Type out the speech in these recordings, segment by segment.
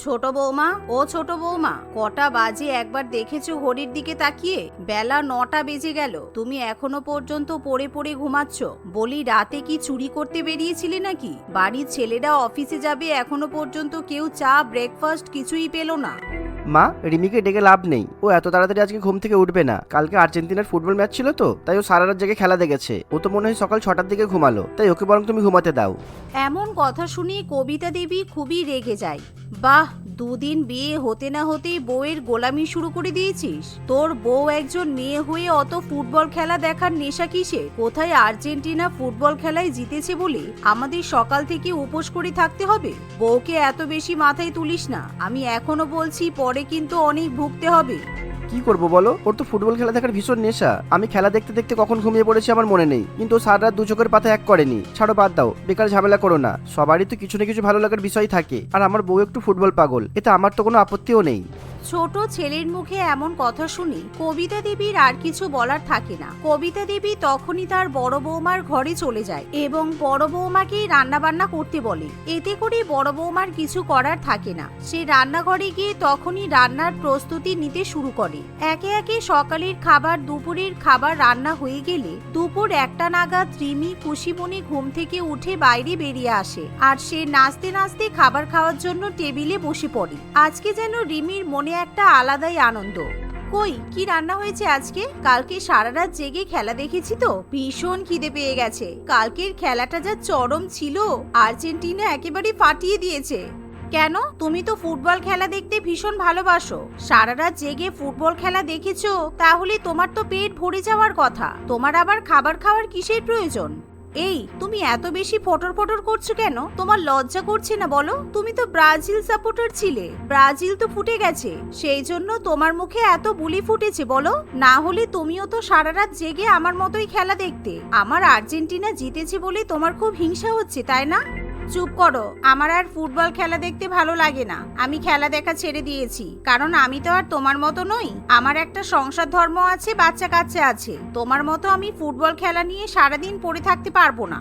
ছোট বৌমা, ও ছোট বৌমা, কটা বাজে একবার দেখেছো ঘড়ির দিকে তাকিয়ে? বেলা 9টা বেজে গেল, তুমি এখনো পর্যন্ত পড়ে পড়ে ঘুমাচ্ছ। বলি, রাতে কি চুরি করতে বেরিয়েছিলে নাকি? বাড়ির ছেলেরা অফিসে যাবে, এখনো পর্যন্ত কেউ চা ব্রেকফাস্ট কিছুই পেল না। মা, রিমিকে ডেকে লাভ নেই। ও এত তাড়াতাড়ি আজকে ঘুম থেকে উঠবে না। কালকে আর্জেন্টিনার ফুটবল ম্যাচ ছিল তো, তাই ও সারা রাত জেগে খেলা দেখেছে। ও তো মনে হয় সকাল 6টার দিকে ঘুমালো, তাই ওকে বরং তুমি ঘুমাতে দাও। এমন কথা শুনে কবিতা দেবী খুবই রেগে যায়। বাহ, দুদিন বিয়ে হতে না হতেই বউয়ের গোলামি শুরু করে দিয়েছিস। তোর বউ একজন মেয়ে হয়ে অত ফুটবল খেলা দেখার নেশা কিসে? কোথায় আর্জেন্টিনা ফুটবল খেলায় জিতেছে বলে আমাদের সকাল থেকে উপোস করে থাকতে হবে? বউকে এত বেশি মাথায় তুলিস না। আমি এখনো বলছি, পরে কিন্তু অনেক ভুগতে হবে। কি করবো বলো, ওর তো ফুটবল খেলা দেখার ভীষণ নেশা। আমি খেলা দেখতে দেখতে কখন ঘুমিয়ে পড়েছি আমার মনে নেই, কিন্তু ও সারা রাত দু চোখের পাতা এক করেনি। ছাড়ো, বাদ দাও, বেকার ঝামেলা করো না। সবারই তো কিছু না কিছু ভালো লাগার বিষয় থাকে, আর আমার বউ একটু ফুটবল পাগল, এতে আমার তো কোনো আপত্তিও নেই। ছোট ছেলের মুখে এমন কথা শুনি কবিতা দেবীর আর কিছু বলার থাকে না। কবিতা দেবী তখনই তার বড় বৌমার ঘরে চলে যায় এবং বড় বৌমাকেই রান্না বান্না করতে বলে। এতে করে বড় বৌমার কিছু করার থাকে না। সে রান্নাঘরে গিয়ে তখনই রান্নার প্রস্তুতি নিতে শুরু করে। একে একে সকালের খাবার, দুপুরের খাবার রান্না হয়ে গেলে দুপুর 1টা নাগাদ রিমি খুশিমনে ঘুম থেকে উঠে বাইরে বেরিয়ে আসে, আর সে নাচতে নাচতে খাবার খাওয়ার জন্য টেবিলে বসে পড়ে। আজকে যেন রিমির মনে একটা আলাদাই আনন্দ। কই, কি রান্না হয়েছে আজকে? কালকে সারা রাত জেগে খেলা দেখেছি তো ভীষণ খিদে পেয়ে গেছে। কালকের খেলাটা যা চরম ছিল, আর্জেন্টিনা একেবারে ফাটিয়ে দিয়েছে। কেন, তুমি তো ফুটবল খেলা দেখতে ভীষণ ভালোবাসো। সারা রাত জেগে ফুটবল খেলা দেখেছো, তাহলে তোমার তো পেট ভরে যাওয়ার কথা। তোমার আবার খাবার খাওয়ার কিসের প্রয়োজন? এই, তুমি এত বেশি ফটর ফটর করছো কেন? তোমার লজ্জা করছে না বলো? তুমি তো ব্রাজিল সাপোর্টার ছিলে। ব্রাজিল তো ফুটে গেছে, সেই জন্য তোমার মুখে এত বুলি ফুটেছে বলো। না হলে তুমিও তো সারা রাত জেগে আমার মতোই খেলা দেখতে। আমার আর্জেন্টিনা জিতেছে বলে তোমার খুব হিংসা হচ্ছে, তাই না? চুপ করো, আমার আর ফুটবল খেলা দেখতে ভালো লাগে না। আমি খেলা দেখা ছেড়ে দিয়েছি, কারণ আমি তো আর তোমার মতো নই। আমার একটা সংসার ধর্ম আছে, বাচ্চা কাচ্চা আছে। তোমার মতো আমি ফুটবল খেলা নিয়ে সারাদিন পড়ে থাকতে পারবো না।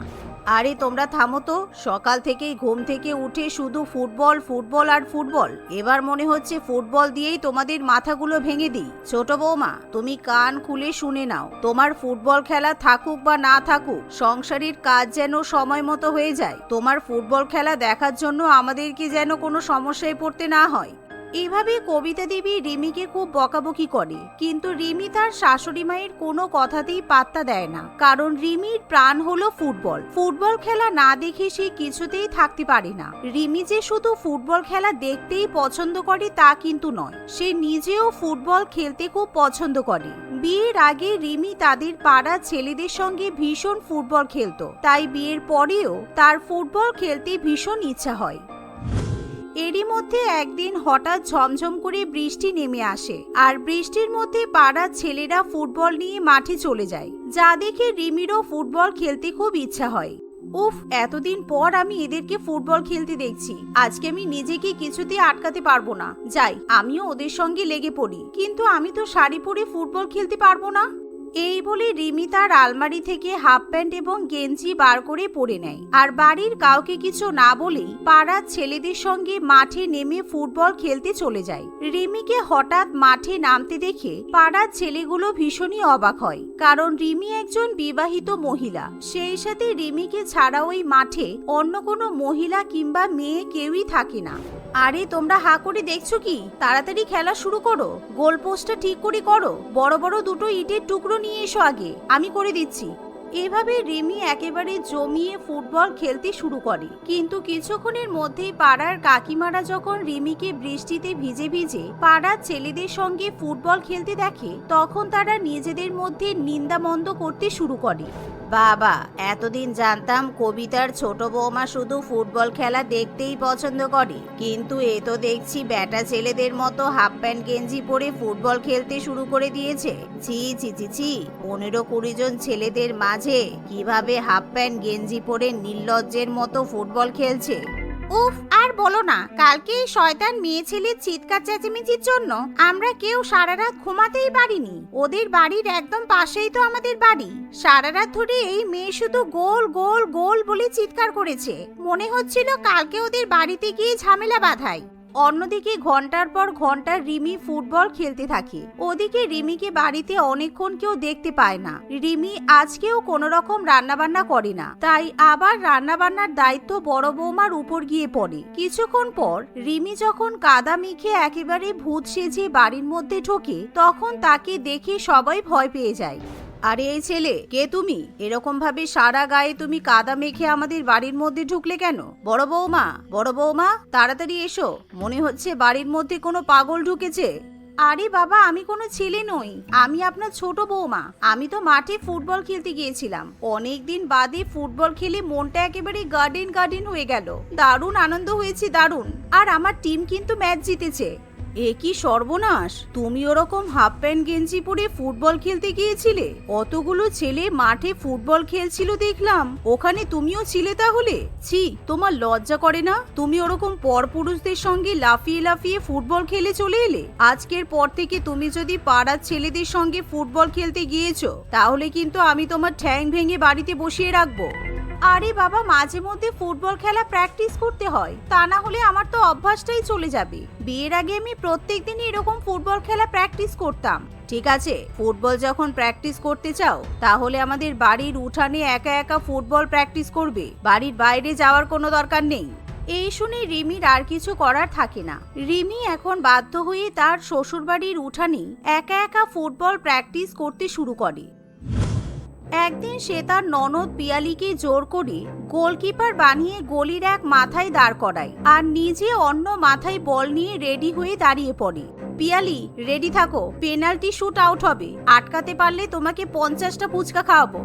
আরে তোমরা থামো তো, সকাল থেকেই ঘুম থেকে উঠে শুধু ফুটবল ফুটবল আর ফুটবল। এবার মনে হচ্ছে ফুটবল দিয়েই তোমাদের মাথাগুলো ভেঙে দিই। ছোট বৌমা, তুমি কান খুলে শুনে নাও। তোমার ফুটবল খেলা থাকুক বা না থাকুক, সংসারের কাজ যেন সময় মতো হয়ে যায়। তোমার ফুটবল খেলা দেখার জন্য আমাদেরকে যেন কোনো সমস্যায় পড়তে না হয়। এইভাবে কবিতা দেবী রিমিকে খুব বকাবকি করে, কিন্তু রিমি তার শাশুড়ি মায়ের কোনো কথাতেই পাত্তা দেয় না। কারণ রিমির প্রাণ হলো ফুটবল। ফুটবল খেলা না দেখে সে কিছুতেই থাকতে পারে না। রিমি যে শুধু ফুটবল খেলা দেখতেই পছন্দ করে তা কিন্তু নয়, সে নিজেও ফুটবল খেলতে খুব পছন্দ করে। বিয়ের আগে রিমি তাদের পাড়ার ছেলেদের সঙ্গে ভীষণ ফুটবল খেলতো, তাই বিয়ের পরেও তার ফুটবল খেলতে ভীষণ ইচ্ছা হয়। এরই মধ্যে একদিন হঠাৎ ঝমঝম করে বৃষ্টি নেমে আসে, আর বৃষ্টির মধ্যে পাড়ার ছেলেরা ফুটবল নিয়ে মাঠে চলে যায়, যা দেখে রিমিরও ফুটবল খেলতে খুব ইচ্ছা হয়। উফ, এতদিন পর আমি এদেরকে ফুটবল খেলতে দেখছি। আজকে আমি নিজেকে কিছুতেই আটকাতে পারবো না। যাই, আমিও ওদের সঙ্গে লেগে পড়ি। কিন্তু আমি তো শাড়ি পরে ফুটবল খেলতে পারবো না। এই বলে রিমি তার আলমারি থেকে হাফ প্যান্ট এবং গেঞ্জি বার করে পরে নেয়, আর বাড়ির কাউকে কিছু না বলেই পাড়ার ছেলেদের সঙ্গে মাঠে নেমে ফুটবল খেলতে চলে যায়। রিমিকে হঠাৎ মাঠে নামতে দেখে পাড়ার ছেলেগুলো ভীষণই অবাক হয়, কারণ রিমি একজন বিবাহিত মহিলা। সেই সাথে রিমিকে ছাড়া ওই মাঠে অন্য কোনো মহিলা কিংবা মেয়ে কেউই থাকে না। আরে তোমরা হা করে দেখছো কি? তাড়াতাড়ি খেলা শুরু করো। গোল পোস্টটা ঠিক করে করো। বড় বড় দুটো ইটের টুকরো নিয়ে এসো আগে, আমি করে দিচ্ছি। এভাবে রিমি একেবারে জমিয়ে ফুটবল খেলতে শুরু করে। কিন্তু কিছুক্ষণের মধ্যেই পাড়ার কাকিমারা যখন রিমিকে বৃষ্টিতে ভিজে ভিজে পাড়ার ছেলেদের সঙ্গে ফুটবল খেলতে দেখে, তখন তারা নিজেদের মধ্যে নিন্দামন্দ করতে শুরু করে। বাবা, এতদিন জানতাম কবিতার ছোট বৌমা শুধু ফুটবল খেলা দেখতেই পছন্দ করে, কিন্তু এ তো দেখছি ব্যাটা ছেলেদের মতো হাফ প্যান্ট গেঞ্জি পরে ফুটবল খেলতে শুরু করে দিয়েছে। ছি ছি ছি ছি, 15-20 জন ছেলেদের মাঝে কিভাবে হাফ প্যান্ট গেঞ্জি পরে নির্লজ্জের মতো ফুটবল খেলছে। উফ, আর বলো না, কালকে এই শয়তান মেয়ে ছেলের চিৎকার চেঁচামেচির জন্য আমরা কেউ সারা রাত ঘুমাতেই পারিনি। ওদের বাড়ির একদম পাশেই তো আমাদের বাড়ি। সারা রাত ধরে এই মেয়ে শুধু গোল গোল গোল বলে চিৎকার করেছে। মনে হচ্ছিল কালকে ওদের বাড়িতে গিয়ে ঝামেলা বাঁধাই। অন্যদিকে ঘন্টার পর ঘন্টা রিমি ফুটবল খেলতে থাকে। ওদিকে রিমিকে বাড়িতে অনেকক্ষণ কেউ দেখতে পায় না। রিমি আজকেও কোনো রকম রান্নাবান্না করে না, তাই আবার রান্নাবান্নার দায়িত্ব বড় বৌমার উপর গিয়ে পড়ে। কিছুক্ষণ পর রিমি যখন কাদা মেখে একেবারে ভূত সেজে বাড়ির মধ্যে ঢোকে, তখন তাকে দেখে সবাই ভয় পেয়ে যায়। আরে এই ছেলে, কে তুমি? এরকম ভাবে সারা গায়ে তুমি কাদা মেখে আমাদের বাড়ির মধ্যে ঢুকলে কেন? বড় বৌমা, বড় বৌমা, তাড়াতাড়ি এসো, মনে হচ্ছে বাড়ির মধ্যে কোনো পাগল ঢুকেছে। আরে বাবা, আমি কোনো ছেলে নই, আমি আপনার ছোট বৌমা। আমি তো মাঠে ফুটবল খেলতে গিয়েছিলাম। অনেকদিন বাদে ফুটবল খেলে মনটা একেবারে গার্ডেন গার্ডেন হয়ে গেল। দারুণ আনন্দ হয়েছে, দারুণ। আর আমার টিম কিন্তু ম্যাচ জিতেছে। এ কি সর্বনাশ! তুমি ওরকম হাফ প্যান্ট গেঞ্জি পরে ফুটবল খেলতে গিয়েছিলে? অতগুলো ছেলে মাঠে ফুটবল খেলছিল দেখলাম, ওখানে তুমিও ছিলে তাহলে? ছি, তোমার লজ্জা করে না? তুমি ওরকম পরপুরুষদের সঙ্গে লাফিয়ে লাফিয়ে ফুটবল খেলে চলে এলে। আজকের পর থেকে তুমি যদি পাড়ার ছেলেদের সঙ্গে ফুটবল খেলতে গিয়েছো, তাহলে কিন্তু আমি তোমার ঠ্যাং ভেঙে বাড়িতে বসিয়ে রাখবো। আরে বাবা, মাঝে মধ্যে ফুটবল খেলা প্র্যাকটিস করতে হয়, তা না হলে আমার তো অভ্যাসটাই চলে যাবে। বিয়ের আগে আমি প্রত্যেকদিন এরকম ফুটবল খেলা প্র্যাকটিস করতাম। ঠিক আছে, ফুটবল যখন প্র্যাকটিস করতে চাও, তাহলে আমাদের বাড়ির উঠানে একা একা ফুটবল প্র্যাকটিস করবে, বাড়ির বাইরে যাওয়ার কোনো দরকার নেই। এই শুনে রিমির আর কিছু করার থাকে না। রিমি এখন বাধ্য হয়ে তার শ্বশুরবাড়ির উঠানে একা একা ফুটবল প্র্যাকটিস করতে শুরু করে। একদিন সে তার ননদ পিয়ালিকে জোর করে গোলকিপার বানিয়ে গলির এক মাথায় দাঁড় করায়, আর নিজে অন্য মাথায় বল নিয়ে রেডি হয়ে দাঁড়িয়ে পড়ে। পিয়ালি, রেডি থাকো, পেনাল্টি শুট আউট হবে, আটকাতে পারলে তোমাকে 50টা ফুচকা খাওয়াবো।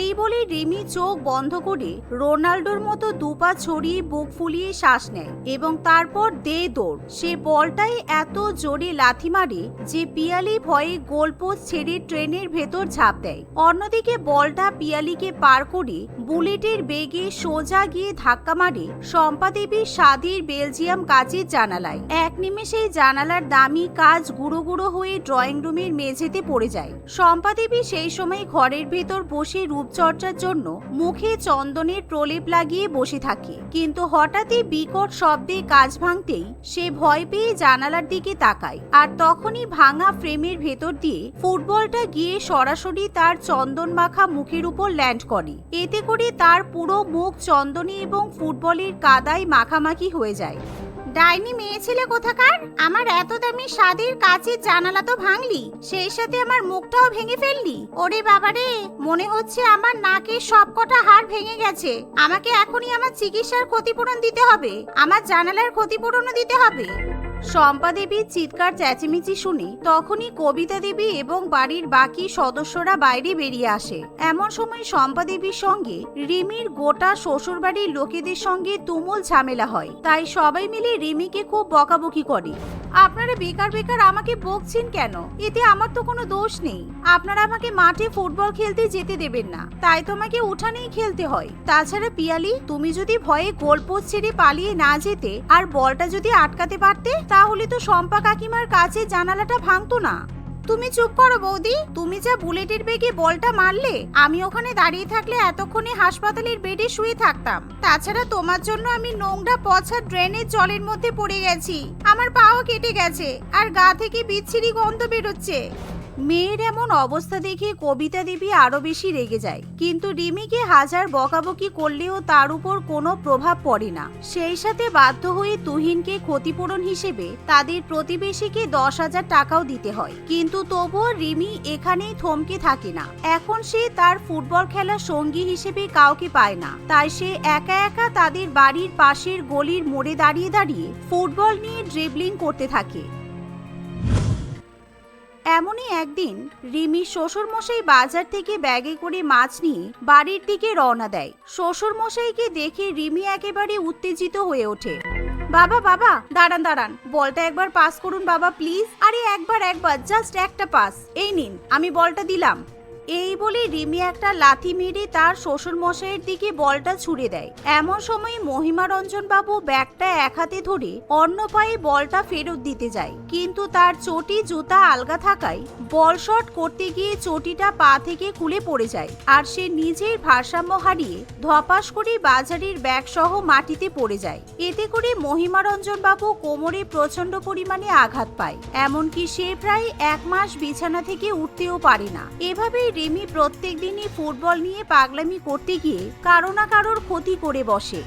এই বলে রিমি চোখ বন্ধ করে রোনাল্ডোর মতো দুপা ছড়িয়ে বুক ফুলিয়ে শ্বাস নেয় এবং তারপর দে দৌড়। সে বলটাই এত জোরে লাথি মারে যে পিয়ালি ভয়ে গোলপোস্ট ছেড়ে ট্রেনের ভেতর ঝাঁপ দেয়। অন্যদিকে বলটা পিয়ালিকে পার করে বুলেটের বেগে সোজা গিয়ে ধাক্কা মারে শম্পা দেবীর স্বাদের বেলজিয়াম কাচের জানালায়। এক নিমেষেই জানালার দামি কাচ গুঁড়ো গুঁড়ো হয়ে ড্রয়িং রুমের মেঝেতে পড়ে যায়। শম্পা দেবী সেই সময় ঘরের ভেতর বসে রূপচর্চার জন্য মুখে চন্দনের প্রলেপ লাগিয়ে বসে থাকে, কিন্তু হঠাৎই বিকট শব্দে কাঁচ ভাঙতেই সে ভয় পেয়ে জানালার দিকে তাকায়, আর তখনই ভাঙা ফ্রেমের ভেতর দিয়ে ফুটবলটা গিয়ে সরাসরি তার চন্দন মাখা মুখের উপর ল্যান্ড করে। এতে করে তার পুরো মুখ চন্দনে এবং ফুটবলের কাদায় মাখামাখি হয়ে যায়। ডাইনি মেয়ে ছেলে কোথাকার, আমার এত দামি স্বাদের কাচের জানালা তো ভাঙলি, সেই সাথে আমার মুখটাও ভেঙে ফেললি। ওরে বাবারে, মনে হচ্ছে আমার নাকের সবকটা হাড় ভেঙে গেছে। আমাকে এখনই আমার চিকিৎসার ক্ষতিপূরণ দিতে হবে, আমার জানালার ক্ষতিপূরণও দিতে হবে। শম্পা দেবীর চিৎকার চেঁচিমেচি শুনে তখনই কবিতা দেবী এবং বাড়ির বাকি সদস্যরা বাইরে বেরিয়ে আসে। এমন সময় শম্পা দেবীর সঙ্গে রিমির গোটা শ্বশুরবাড়ির লোকেদের সঙ্গে তুমুল ঝামেলা হয়, তাই সবাই মিলে রিমিকে খুব বকাবকি করে। আপনারা বেকার বেকার আমাকে বকছেন কেন? এতে আমার তো কোনো দোষ নেই। আপনারা আমাকে মাঠে ফুটবল খেলতে যেতে দেবেন না, তাই তোমাকে উঠানেই খেলতে হয়। তাছাড়া পিয়ালি, তুমি যদি ভয়ে গোলপোস্ট ছেড়ে পালিয়ে না যেতে আর বলটা যদি আটকাতে পারতে, তাহলে তো শম্পা কাকিমার কাছে জানালাটা ভাঙতো না। তুমি চুপ করো বৌদি, তুমি যা বুলেটের বেগে বলটা মারলে, আমি ওখানে দাঁড়িয়ে থাকলে এতক্ষণে হাসপাতালের বেডে শুয়ে থাকতাম। তাছাড়া তোমার জন্য আমি নোংরা পচা ড্রেনের জলের মধ্যে পড়ে গেছি, আমার পাও কেটে গেছে, আর গা থেকে বিচ্ছিরি গন্ধ বেরোচ্ছে। মেয়ের এমন অবস্থা দেখে কবিতা দেবী আরো বেশি রেগে যায়, কিন্তু রিমিকে হাজার বকাবকি করলেও তার উপর কোনো প্রভাব পড়ে না। সেই সাথে বাধ্য হয়ে তুহিনকে ক্ষতিপূরণ হিসেবে তাদের প্রতিবেশীকে 10,000 টাকাও দিতে হয়, কিন্তু তবুও রিমি এখানেই থমকে থাকে না। এখন সে তার ফুটবল খেলার সঙ্গী হিসেবে কাউকে পায় না, তাই সে একা একা তাদের বাড়ির পাশের গলির মোড়ে দাঁড়িয়ে দাঁড়িয়ে ফুটবল নিয়ে ড্রিবলিং করতে থাকে। এমনই একদিন রিমি শ্বশুরমশাই বাজার থেকে ব্যাগে করে মাছ নিয়ে বাড়ির দিকে রওনা দেয়। শ্বশুরমশাইকে দেখে রিমি একেবারে উত্তেজিত হয়ে ওঠে। বাবা বাবা, দাঁড়ান দাঁড়ান, বলটা একবার পাস করুন বাবা প্লিজ। আরে একবার জাস্ট একটা পাস। এই নিন, আমি বলটা দিলাম। এই বলে রিমি একটা লাথি মেরে তার শ্বশুর মশাইয়ের দিকে বলটা ছুড়ে দেয়। এমন সময় মহিমা রঞ্জন বাবু ব্যাগটা এক হাতে ধরে অন্য পায়ে বলটা ফেরত দিতে যায়, কিন্তু তার চটি জুতা আলগা থাকায় বল শট করতে গিয়ে চটিটা পা থেকে খুলে পড়ে যায়, আর সে নিজের ভারসাম্য হারিয়ে ধপাস করে বাজারের ব্যাগ সহ মাটিতে পড়ে যায়। এতে করে মহিমা রঞ্জন বাবু কোমরে প্রচন্ড পরিমাণে আঘাত পায়, এমনকি সে প্রায় 1 মাস বিছানা থেকে উঠতেও পারে না। এভাবেই রিমি প্রত্যেক দিনই ফুটবল নিয়ে পাগলামি করতে গিয়ে কারো না কারোর ক্ষতি করে বসে।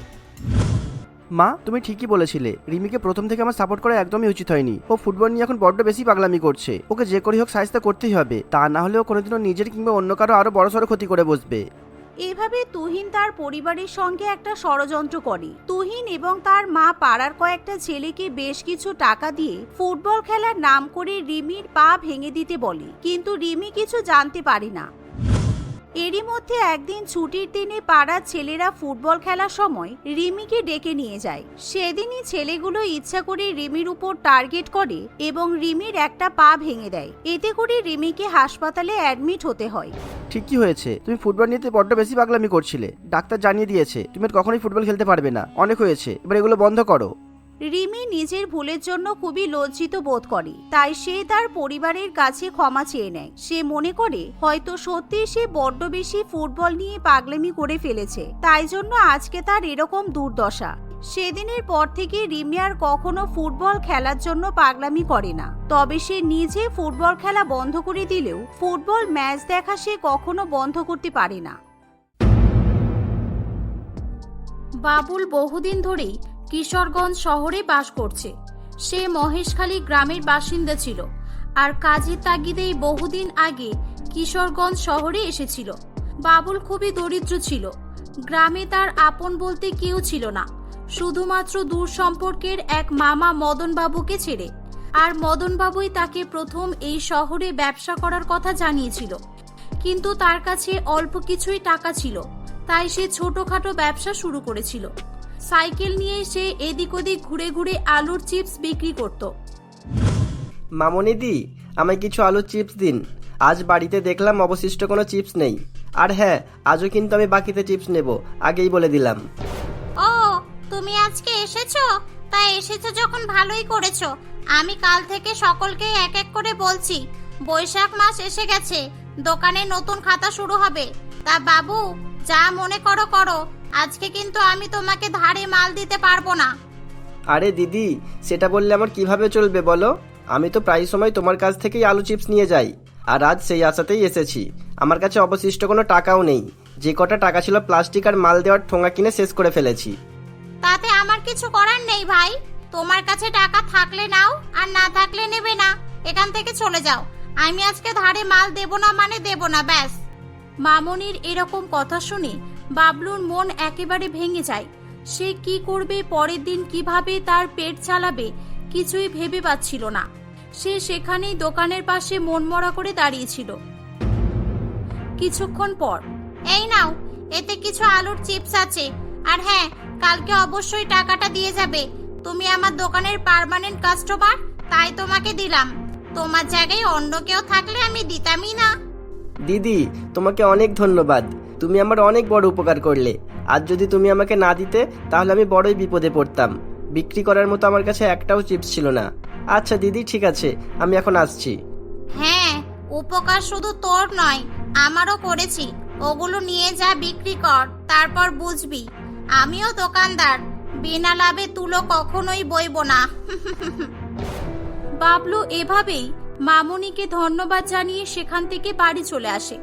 মা, তুমি ঠিকই বলেছিলে, রিমিকে প্রথম থেকে আমার সাপোর্ট করা একদমই উচিত হয়নি। ও ফুটবল নিয়ে এখন বড্ড বেশি পাগলামি করছে। ওকে যে করে হোক সাহায্য করতেই হবে, তা না হলেও কোনোদিনও নিজের কিংবা অন্য কারো আরো বড়সড় ক্ষতি করে বসবে। এভাবে তুহিন তার পরিবারের সঙ্গে একটা ষড়যন্ত্র করে। তুহিন এবং তার মা পাড়ার কয়েকটা ছেলেকে বেশ কিছু টাকা দিয়ে ফুটবল খেলার নাম করে রিমির পা ভেঙে দিতে বলে, কিন্তু রিমি কিছু জানতে পারে না। এরই মধ্যে একদিন ছুটির দিনে পাড়ার ছেলেরা ফুটবল খেলার সময় রিমিকে ডেকে নিয়ে যায়। সেদিনই ছেলেগুলো ইচ্ছা করে রিমির উপর টার্গেট করে এবং রিমির একটা পা ভেঙে দেয়। এতে করে রিমিকে হাসপাতালে অ্যাডমিট হতে হয়। ঠিকই হয়েছে, তুমি ফুটবল নিয়ে বড্ড বেশি পাগলামি করছিলে। ডাক্তার জানিয়ে দিয়েছে তুমি আর কখনোই ফুটবল খেলতে পারবে না। অনেক হয়েছে, এবার এগুলো বন্ধ করো। রিমি নিজের ভুলের জন্য খুবই লজ্জিত বোধ করে, তাই সে তার পরিবারের কাছে ক্ষমা চেয়ে নেয়। সে মনে করে হয়তো সত্যি সে বড্ড বেশি ফুটবল নিয়ে পাগলামি করে ফেলেছে, তাই জন্য আজকে তার এরকম দুর্দশা। সেদিনের পর থেকে রিমি আর কখনো ফুটবল খেলার জন্য পাগলামি করে না। তবে সে নিজে ফুটবল খেলা বন্ধ করে দিলেও ফুটবল ম্যাচ দেখা সে কখনো বন্ধ করতে পারে না। বাবুল বহুদিন ধরেই কিশোরগঞ্জ শহরে বাস করছে। সে মহেশখালী গ্রামের বাসিন্দা ছিল, আর কাজের তাগিদেই বহুদিন আগে কিশোরগঞ্জ শহরে এসেছিল। বাবুল খুবই দরিদ্র ছিল। গ্রামে তার আপন বলতে কেউ ছিল না, শুধুমাত্র দূর সম্পর্কের এক মামা মদন বাবুকে ছেড়ে। আর মদন বাবুই তাকে প্রথম এই শহরে ব্যবসা করার কথা জানিয়েছিল, কিন্তু তার কাছে অল্প কিছুই টাকা ছিল, তাই সে ছোটখাটো ব্যবসা শুরু করেছিল। সাইকেল নিয়ে সে এদিক ওদিক ঘুরে ঘুরে আলুর চিপস বিক্রি করত। মামনিদি, আমায় কিছু আলুর চিপস দিন। আজ বাড়িতে দেখলাম অবশিষ্ট কোনো চিপস নেই। আর হ্যাঁ, আজও কিন্তু আমি বাকিতে চিপস নেব, আগেই বলে দিলাম। ও, তুমি আজকে এসেছো? তাই এসেছো যখন ভালোই করেছো। আমি কাল থেকে সকলকে এক এক করে বলছি, বৈশাখ মাস এসে গেছে, দোকানে নতুন খাতা শুরু হবে। তা বাবু, যা মনে করো করো, আজকে কিন্তু আমি তোমাকে ধারে মাল দিতে পারবো না। আরে দিদি, সেটা বললে আমার কিভাবে চলবে বলো? আমি তো প্রায় সময় তোমার কাছ থেকেই আলু চিপস নিয়ে যাই, আর আজ সেই আশাতেই এসেছি। আমার কাছে অবশিষ্ট কোনো টাকাও নেই। যে কটা টাকা ছিল প্লাস্টিক আর মাল দেওয়ার ঠোঙা কিনে শেষ করে ফেলেছি। তাতে আমার কিছু করার নেই ভাই। তোমার কাছে টাকা থাকলে নাও, আর না থাকলে নেবে না। এখান থেকে চলে যাও। আমি আজকে ধারে মাল দেব না মানে দেব না, ব্যাস। মামনির এরকম কথা শুনে বাবলুর মন একেবারে ভেঙে যায়। সে কি করবে, পরের দিন কিভাবে তার পেট চালাবে, কিছুই ভেবে পাচ্ছিল না। সে সেখানেই দোকানের পাশে মনমরা করে দাঁড়িয়েছিল। কিছুক্ষণ পর, এই নাও, এতে কিছু আলুর চিপস আছে। আর হ্যাঁ, কালকে অবশ্যই টাকাটা দিয়ে যাবে। তুমি আমার দোকানের পার্মানেন্ট কাস্টমার, তাই তোমাকে দিলাম। তোমার জায়গায় অন্য কেউ থাকলে আমি দিতামই না। দিদি, তোমাকে অনেক ধন্যবাদ। তুমি আমার অনেক বড় উপকার করলে। আজ যদি তুমি আমাকে না দিতে, তাহলে আমি বড়ই বিপদে পড়তাম। বিক্রি করার মতো আমার কাছে একটাও চিপস ছিল না। আচ্ছা দিদি, ঠিক আছে, আমি এখন আসছি। হ্যাঁ, উপকার শুধু তোর নয়, আমারও করেছি। ওগুলো নিয়ে যা বিক্রি কর, তারপর বুঝবি। আমিও দোকানদার, বিনা লাভে তুলো কখনোই বইব না। বাবলু এভাবেই মামনিকে ধন্যবাদ জানিয়ে সেখান থেকে বাড়ি চলে আসে।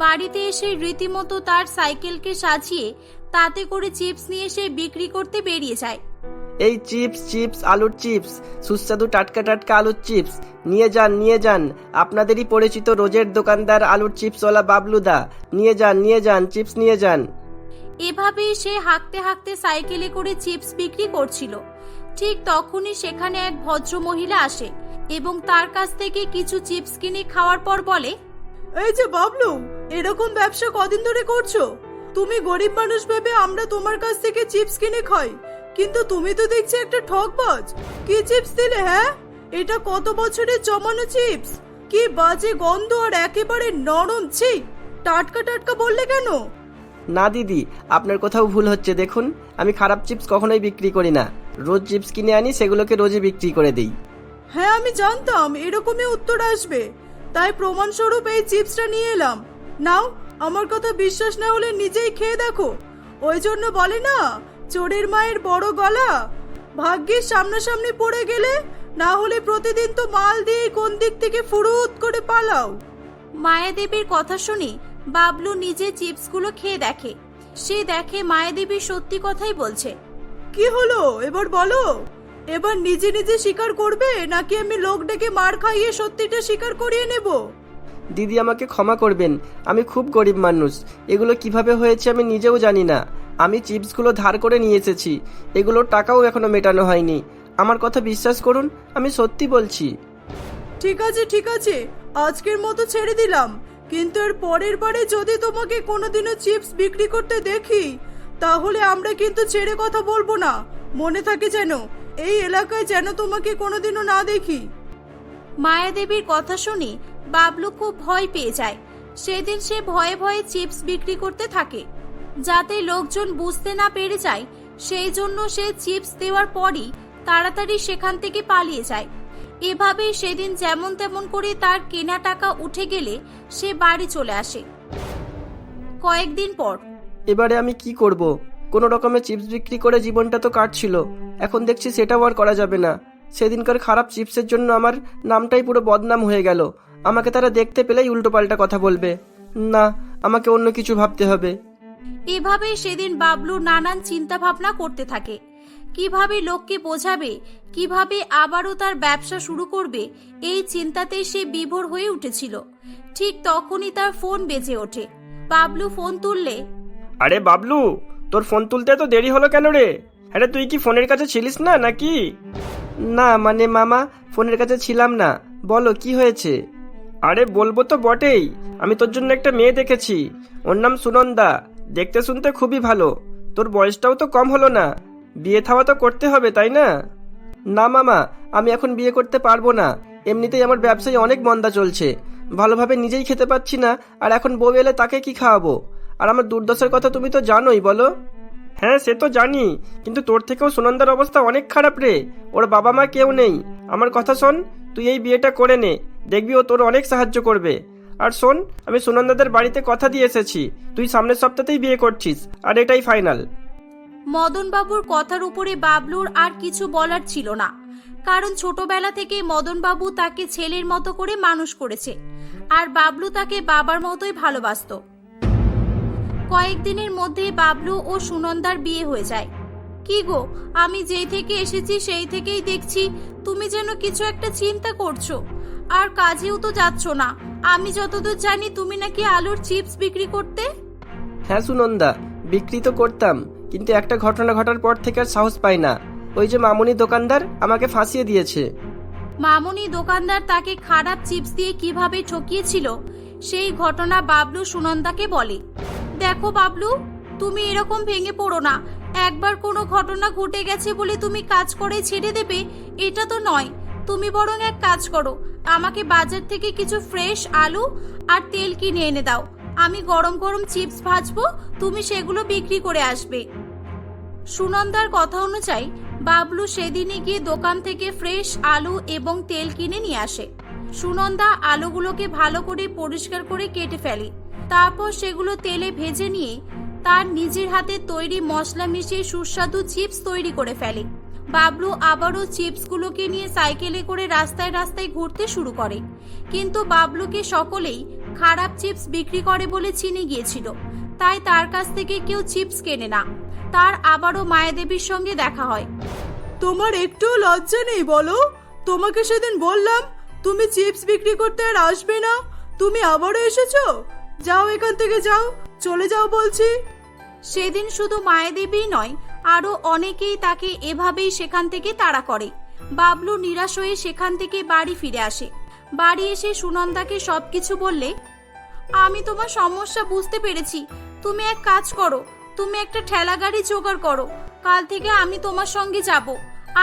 বাড়িতে এসে রীতিমতো তার সাইকেলকে সাজিয়ে তাতে করে চিপস নিয়ে সে বিক্রি করতে বেরিয়ে যায়। এই চিপস চিপস আলুর চিপস, সুস্বাদু টাটকা টাটকা আলুর চিপস নিয়ে যান, নিয়ে যান। আপনাদেরই পরিচিত রোজের দোকানদার আলুর চিপসওয়ালা বাবলুদা, নিয়ে যান, নিয়ে যান, চিপস নিয়ে যান। এভাবেই সে হাঁকতে হাঁকতে সাইকেলে করে চিপস বিক্রি করছিল। ঠিক তখনই সেখানে এক ভদ্র মহিলা আসে এবং তার কাছ থেকে কিছু চিপস কিনে খাওয়ার পর বলে, এই যে বাবলু, এরকম ব্যবসা কদিন ধরে করছো? তুমি গরিব মানুষ ভেবে আমরা তোমার কাছ থেকে চিপস কিনে খাই, কিন্তু তুমি তো দেখছি একটা ঠকবাজ। কি চিপস দিলে? হ্যাঁ, এটা কত বছরের জমানো চিপস। কি বাজে গন্ধ, আর একেবারে নরম। ছি, টাটকা টাটকা বললে কেন? না দিদি, আপনার কোথাও ভুল হচ্ছে। দেখুন, আমি খারাপ চিপস কখনোই বিক্রি করি না। রোজ চিপস কিনে আনি, সেগুলোকে রোজই বিক্রি করে দিই। হ্যাঁ, আমি জানতাম এরকমই উত্তর আসবে, তাই প্রমাণস্বরূপ এই চিপসটা নিয়ে এলাম। নাও, আমার কথা বিশ্বাস না হলে নিজেই খেয়ে দেখো। ওই জন্য বলে না, চোরের মায়ের বড় গলা। ভাগ্যের সামনাসামনি পড়ে গেলে, না হলে প্রতিদিন তো মাল দিয়ে কোন দিক থেকে ফুরুত করে পালাও। মায়াদেবীর কথা শুনে বাবলু নিজে চিপসগুলো খেয়ে দেখে। সে দেখে মায়াদেবী সত্যি কথাই বলছে। কি হলো এবার বলো? এবার নিজে নিজে স্বীকার করবে, নাকি আমি লোক ডেকে মার খাইয়ে সত্যিটা স্বীকার করিয়ে নেব? দিদি, আমাকে ক্ষমা করবেন, আমি খুব গরিব মানুষ। এগুলো কিভাবে হয়েছে আমি নিজেও জানি না। আমি চিপসগুলো ধার করে নিয়ে এসেছি, এগুলোর টাকাও এখনো মেটানো হয়নি। আমার কথা বিশ্বাস করুন, আমি সত্যি বলছি। ঠিক আছে ঠিক আছে, আজকের মতো ছেড়ে দিলাম, কিন্তু এর পরের বারে যদি তোমাকে কোনোদিনও চিপস বিক্রি করতে দেখি, তাহলে আমরা কিন্তু ছেড়ে কথা বলবো না। মনে থাকে যেন, এই এলাকায় যেন তোমাকে কোনোদিনও না দেখি। মায়াদেবীর কথা শুনে বাবলু খুব ভয় পেয়ে যায়। সেদিন সে ভয়ে ভয়ে চিপস বিক্রি করতে থাকে, যাতে লোকজন বুঝতে না পেরে যায়। সেই জন্য সে চিপস দেওয়ার পরই তাড়াতাড়ি সেখান থেকে পালিয়ে যায়। এভাবেই সেদিন যেমন তেমন করে তার কেনা টাকা উঠে গেলে সে বাড়ি চলে আসে। কয়েকদিন পর এবারে আমি কি করব? কোনো রকমে চিপস বিক্রি করে জীবনটা তো কাটছিল, এখন দেখছি সেটাও আর করা যাবে না। সেদিনকার খারাপ চিপসের জন্য আমার নামটাই পুরো বদনাম হয়ে গেল। আমাকে তারা দেখতে পেলেই উল্টোপাল্টা কথা বলবে। না, আমাকে অন্য কিছু ভাবতে হবে। এভাবেই সেদিন বাবলু নানান চিন্তা ভাবনা করতে থাকে। কিভাবে লোককে বোঝাবে, কিভাবে আবারও তার ব্যবসা শুরু করবে, এই চিন্তাতে সে বিভোর হয়ে উঠেছিল। ঠিক তখনই তার ফোন বেজে ওঠে। বাবলু ফোন তুললে, আরে বাবলু, তোর ফোন তুলতে তো দেরি হলো কেন রে? আরে তুই কি ফোনের কাছে ছিলিস না নাকি? না মানে মামা, ফোনের কাছে ছিলাম না। বলো কি হয়েছে? আরে বলবো তো বটেই, আমি তোর জন্য একটা মেয়ে দেখেছি। ওর নাম সুনন্দা, দেখতে শুনতে খুবই ভালো। তোর বয়সটাও তো কম হলো না, বিয়ে থাওয়া তো করতে হবে তাই না? না মামা, আমি এখন বিয়ে করতে পারবো না। এমনিতেই আমার ব্যবসায় অনেক মন্দা চলছে, ভালোভাবে নিজেই খেতে পাচ্ছি না, আর এখন বউ এলে তাকে কি খাওয়াবো? আর আমার দুর্দশার কথা তুমি তো জানোই, বলো। হ্যাঁ সে তো জানি, কিন্তু তোর থেকেও সুনন্দার অবস্থা অনেক খারাপ রে। ওর বাবা মা কেউ নেই। আমার কথা শোন, তুই এই বিয়েটা করে নে, দেখবি ও তোর অনেক সাহায্য করবে। আর শোন, আমি সুনন্দাদের বাড়িতে কথা দিয়ে এসেছি, তুই সামনের সপ্তাহতেই বিয়ে করছিস, আর এটাই ফাইনাল। মদনবাবুর কথার উপরে বাবলুর আর কিছু বলার ছিল না, কারণ ছোটবেলা থেকে মদনবাবু তাকে ছেলের মতো করে মানুষ করেছে, আর বাবলু তাকে বাবার মতোই ভালোবাসতো। কয়েকদিনের মধ্যে বাবলু ও সুনন্দার বিয়ে হয়ে যায়। কি গো, আমি যেই থেকে এসেছি সেই থেকেই দেখছি তুমি যেন কিছু একটা চিন্তা করছো, আর কাজেও তো যাচ্ছ না। আমি যতদূর জানি তুমি নাকি আলুর চিপস বিক্রি করতে। হ্যাঁ সুনন্দা, বিক্রি তো করতাম, কিন্তু একটা ঘটনা ঘটার পর থেকে আর সাহস পাই না। ওই যে মামুনি দোকানদার আমাকে ফাঁসিয়ে দিয়েছে। মামুনি দোকানদার তাকে খারাপ চিপস দিয়ে কিভাবে ঠকিয়েছিল সেই ঘটনা বাবলু সুনন্দাকে বলে। দেখো বাবলু, তুমি এরকম ভেঙে পড়ো না। একবার কোনো ঘটনা ঘটে গেছে বলে তুমি কাজ করে ছেড়ে দেবে, এটা তো নয়। তুমি বরং এক কাজ করো, আমাকে বাজার থেকে কিছু ফ্রেশ আলু আর তেল কিনে এনে দাও। আমি গরম গরম চিপস ভাজবো, তুমি সেগুলো বিক্রি করে আসবে। সুনন্দার কথা অনুযায়ী বাবলু সেদিনই গিয়ে দোকান থেকে ফ্রেশ আলু এবং তেল কিনে নিয়ে আসে। সুনন্দা আলুগুলোকে ভালো করে পরিষ্কার করে কেটে ফেলে, তারপর সেগুলো তেলে ভেজে নিয়ে তার নিজের হাতে তৈরি মশলা মিশিয়ে সুস্বাদু চিপস তৈরি করে ফেলে। বাবলু আবারও চিপসগুলোকে নিয়ে সাইকেলে করে রাস্তায় রাস্তায় ঘুরতে শুরু করে, কিন্তু বাবলুকে সকলেই খারাপ চিপস বিক্রি করে বলে চিনে গিয়েছিল, তাই তার কাছ থেকে কেউ চিপস কেনে না। তার আবারও মায়াদেবীর সঙ্গে দেখা হয়। তোমার একটু লজ্জা নেই বলো? তোমাকে সেদিন বললাম তুমি চিপস বিক্রি করতে আর আসবে না, তুমি আবারও এসেছো। যাও এখান থেকে, যাও, চলে যাও বলছি। সেদিন শুধু মায়াদেবী নয়, আরো অনেকেই তাকে এভাবেই সেখান থেকে তাড়া করে। বাবলু নিরাশ হয়ে সেখান থেকে বাড়ি ফিরে আসে। বাড়ি এসে সুনন্দাকে সবকিছু বললে, আমি তোমার সমস্যা বুঝতে পেরেছি। তুমি এক কাজ করো, তুমি একটা ঠেলা গাড়ি জোগাড় করো। কাল থেকে আমি তোমার সঙ্গে যাব,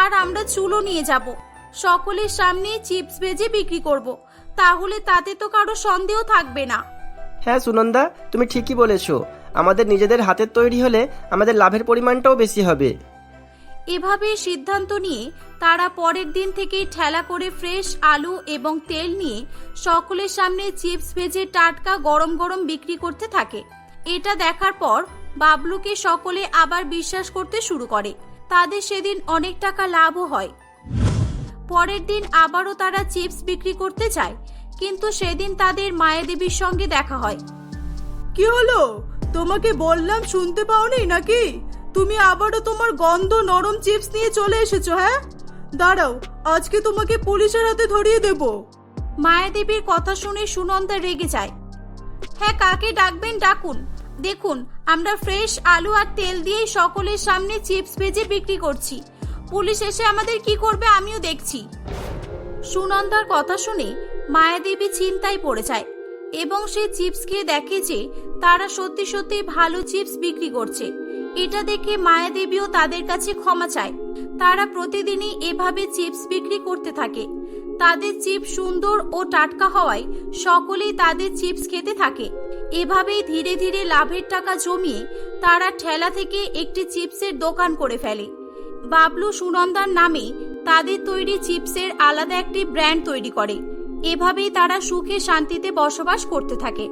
আর আমরা চুলো নিয়ে যাব। সকলের সামনে চিপস ভেজে বিক্রি করব। তাহলে তাতে তো কারো সন্দেহ থাকবে না। হ্যাঁ সুনন্দা, তুমি ঠিকই বলেছো। আমাদের নিজেদের হাতের তৈরি হলে আমাদের লাভের পরিমাণটাও বেশি হবে। এভাবে সিদ্ধান্ত নিয়ে তারা পরের দিন থেকেই ঠেলা করে ফ্রেশ আলু এবং তেল নিয়ে সকলের সামনে চিপস ভেজে টাটকা গরম গরম বিক্রি করতে থাকে। এটা দেখার পর বাবলুকে সকলে আবার বিশ্বাস করতে শুরু করে। তাদের সেদিন অনেক টাকা লাভও হয়। পরের দিন আবারও তারা চিপস বিক্রি করতে যায়, কিন্তু সেদিন তাদের মায়াদেবীর সঙ্গে দেখা হয়। কি হলো? তোমাকে বললাম, শুনতে পাওনি নাকি? তুমি আবারও তোমার গন্ধ নরম চিপস নিয়ে চলে এসেছো। হ্যাঁ, দাঁড়াও, আজকে তোমাকে পুলিশের হাতে ধরিয়ে দেব। মায়াদেবীর কথা শুনে সুনন্দা রেগে যায়। হ্যাঁ, কাকে ডাকবেন ডাকুন। দেখুন, আমরা ফ্রেশ আলু আর তেল দিয়ে সকলের সামনে চিপস ভেজে বিক্রি করছি। পুলিশ এসে আমাদের কি করবে আমিও দেখছি। সুনন্দার কথা শুনে মায়াদেবী চিন্তায় পড়ে যায় এবং সে চিপস খেয়ে দেখে যে তারা সত্যি সত্যি ভালো চিপস বিক্রি করছে। এটা দেখে মায়াদেবীও তাদের কাছে ক্ষমা চায়। তারা প্রতিদিনই এভাবে চিপস বিক্রি করতে থাকে। তাদের চিপস সুন্দর ও টাটকা হওয়ায় সকলেই তাদের চিপস খেতে থাকে। এভাবেই ধীরে ধীরে লাভের টাকা জমিয়ে তারা ঠেলা থেকে একটি চিপসের দোকান করে ফেলে। বাবলু সুনন্দার নামে তাদের তৈরি চিপসের আলাদা একটি ব্র্যান্ড তৈরি করে। এভাবেই তারা সুখে শান্তিতে বসবাস করতে থাকে।